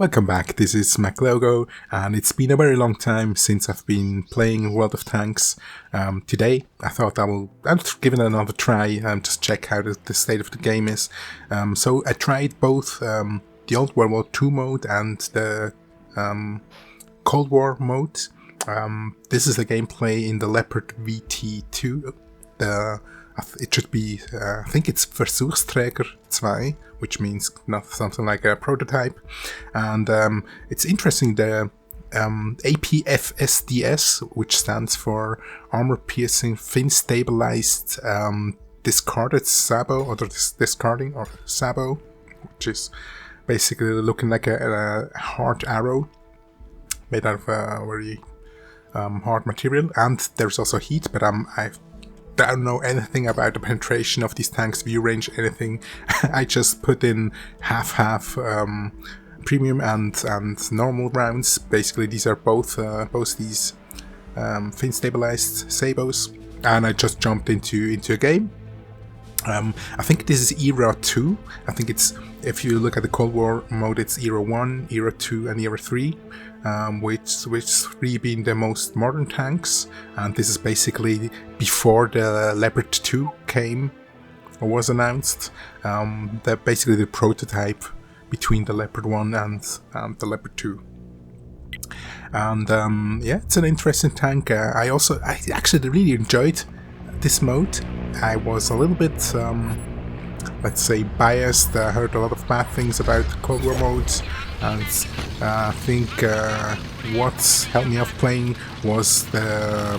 Welcome back, this is MacLogo, and it's been a very long time since I've been playing World of Tanks. Today, I thought I'll give it another try and just check how the state of the game is. So I tried both the old World War II mode and the Cold War mode. This is the gameplay in the Leopard VT2. It should be, I think it's Versuchsträger 2, which means something like a prototype. And it's interesting, the APFSDS, which stands for Armor Piercing Fin Stabilized Discarded Sabot, or discarding or sabot, which is basically looking like a hard arrow made out of a very hard material. And there's also heat, but I don't know anything about the penetration of these tanks, view range, anything. I just put in half premium and normal rounds. Basically, these are both these fin stabilized sabots, and I just jumped into a game. I think this is Era 2. I think it's, if you look at the Cold War mode, it's Era 1, Era 2 and Era 3, which 3 being the most modern tanks, and this is basically before the Leopard 2 came or was announced. They're basically the prototype between the Leopard 1 and the Leopard 2. And yeah, it's an interesting tank. I actually really enjoyed this mode. I was a little bit, let's say, biased. I heard a lot of bad things about Cold War modes, and I think what's helped me off playing was the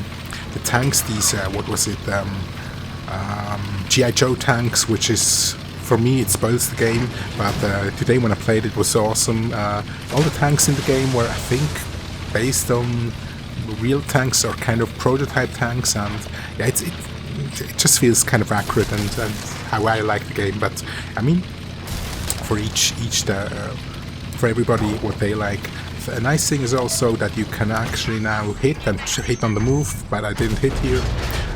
tanks. These what was it? G.I. Joe tanks, which is, for me, it spoils the game. But today when I played, it was awesome. All the tanks in the game were, I think, based on real tanks or kind of prototype tanks, and yeah, it just feels kind of accurate and how I like the game. But I mean, for for everybody what they like. A nice thing is also that you can actually now hit on the move, but I didn't hit here.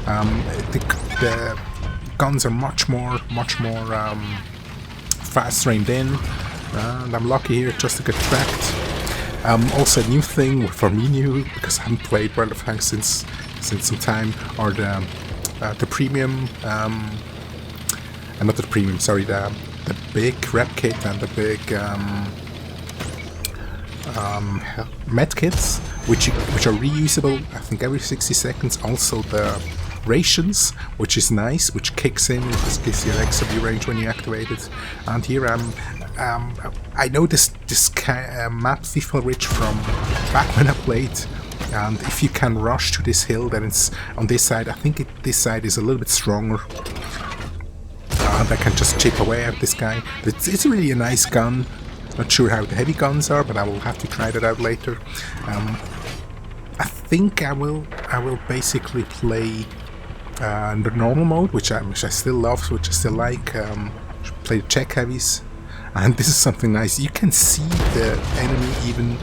The guns are much more fast reined in, and I'm lucky here just to get tracked. Also a new thing for me, because I haven't played World of Tanks since some time, are the premium, not the premium, sorry, the big rep kit and the big med kits, which are reusable, I think, every 60 seconds. Also the rations, which is nice, which kicks in, just gives you an extra view range when you activate it. And here I know this map FIFA Rich from back when I played. And if you can rush to this hill, then it's on this side. I think this side is a little bit stronger. And I can just chip away at this guy. It's really a nice gun. Not sure how the heavy guns are, but I will have to try that out later. I think I will basically play the normal mode, which I still love, which I still like. Play the Czech heavies, and this is something nice. You can see the enemy even.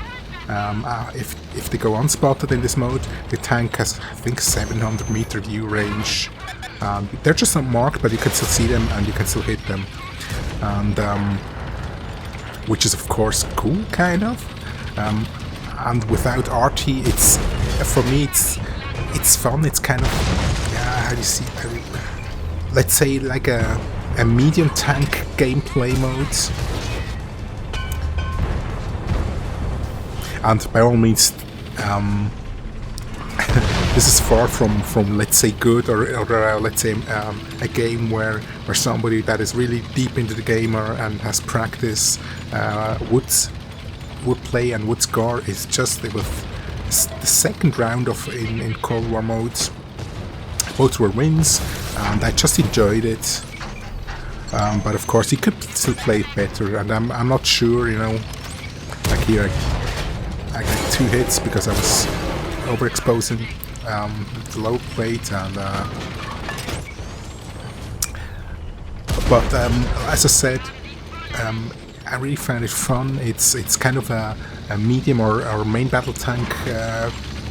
If they go unspotted in this mode. The tank has, I think, 700 meter view range. They're just not marked, but you can still see them and you can still hit them, and which is of course cool, kind of. And without RT, it's, for me, it's fun. It's kind of, how do you see? Let's say like a medium tank gameplay mode. And by all means, this is far from let's say good, or let's say a game where somebody that is really deep into the game and has practice would play and would score. Is just with the second round in Cold War modes. Both were wins, and I just enjoyed it. But of course, you could still play it better, and I'm not sure, like here. I got 2 hits because I was overexposing the low plate, and but as I said, I really found it fun. It's kind of a medium or main battle tank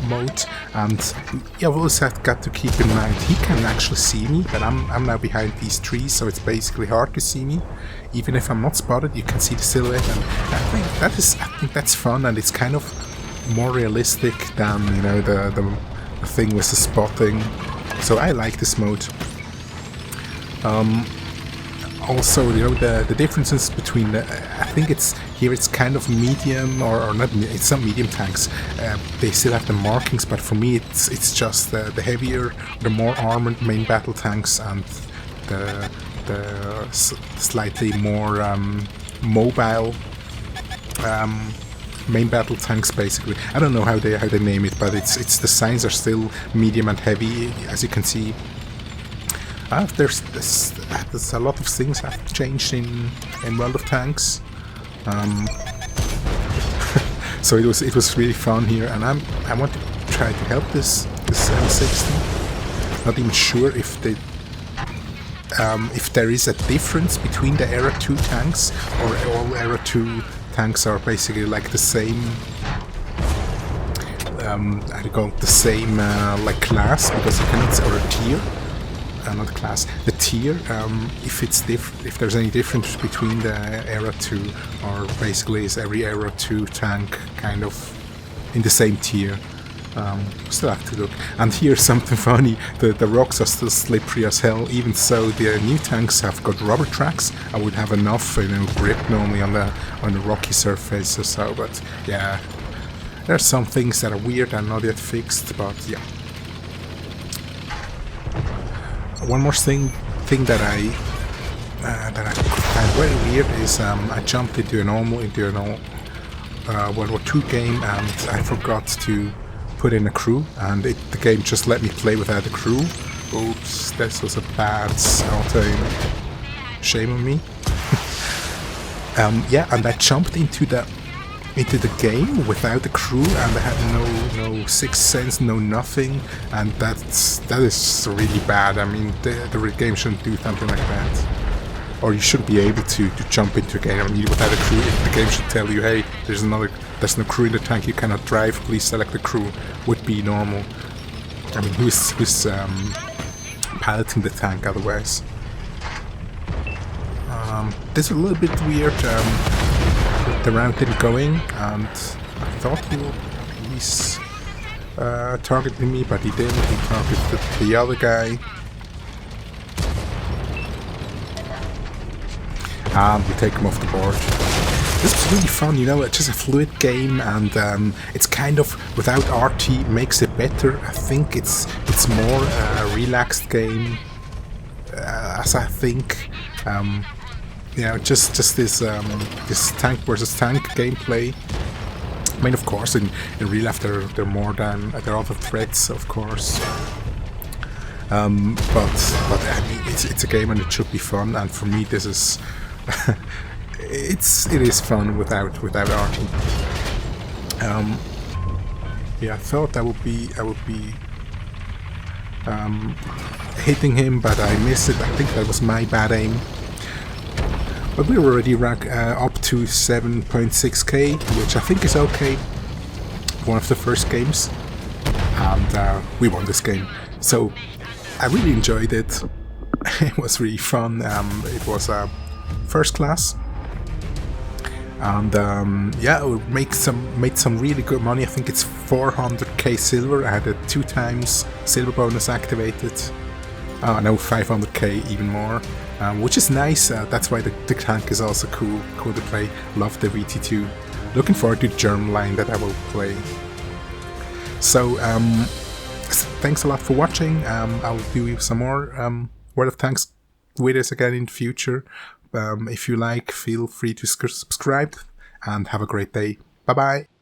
mode, and yeah, I've also got to keep in mind he can actually see me, but I'm now behind these trees, so it's basically hard to see me. Even if I'm not spotted, you can see the silhouette, and I think that's fun, and it's kind of more realistic than, you know, the thing with the spotting. So I like this mode. Also, you know, the differences between the, I think it's kind of medium, or not, it's not medium tanks. They still have the markings, but for me it's just the heavier, the more armored main battle tanks, and the slightly more mobile main battle tanks, basically. I don't know how they name it, but it's the signs are still medium and heavy, as you can see. There's a lot of things have changed in World of Tanks. So it was really fun here, and I want to try to help this M60. Not even sure if there is a difference between the Era 2 tanks, or all Era 2 tanks are basically like the same. I call it the same like class, because you cannot, or a tier. Not class, the tier, if there's any difference between the Era 2, or basically is every Era 2 tank kind of in the same tier. Still have to look. And here's something funny, the rocks are still slippery as hell, even so the new tanks have got rubber tracks. I would have enough, you know, grip normally on the rocky surface or so, but yeah, there's some things that are weird and not yet fixed, but yeah. One more thing that I find very weird is I jumped into an World War II game, and I forgot to put in a crew, and the game just let me play without a crew. Oops, this was a bad auto. Shame on me. Yeah, and I jumped into the game without the crew, and I had no sixth sense, no nothing, and that is really bad. I mean, the game shouldn't do something like that, or you shouldn't be able to jump into a game. I mean, without a crew, the game should tell you, hey, there's no crew in the tank, you cannot drive, please select the crew. Would be normal. I mean, who's piloting the tank otherwise? This is a little bit weird. The round didn't go in, and I thought he would at least target me, but he didn't. He targeted the other guy. And we take him off the board. This is really fun, you know, it's just a fluid game, and it's kind of, without RT makes it better. I think it's more a relaxed game, as I think. You know, just this tank versus tank gameplay. I mean, of course, in real life there are other threats, of course. But I mean, it's a game and it should be fun, and for me this is it is fun without RT. Yeah, I thought I would be hitting him, but I missed it. I think that was my bad aim. But we're already up to 7.6k, which I think is okay. One of the first games, and we won this game. So I really enjoyed it. It was really fun. It was first class, and yeah, we made some really good money. I think it's 400k silver. I had a 2 times silver bonus activated. Now 500k, even more. Which is nice. That's why the tank is also cool to play. Love the VT2. Looking forward to the German line that I will play. So thanks a lot for watching. I'll do some more World of Tanks videos again in the future. If you like, feel free to subscribe, and have a great day. Bye bye.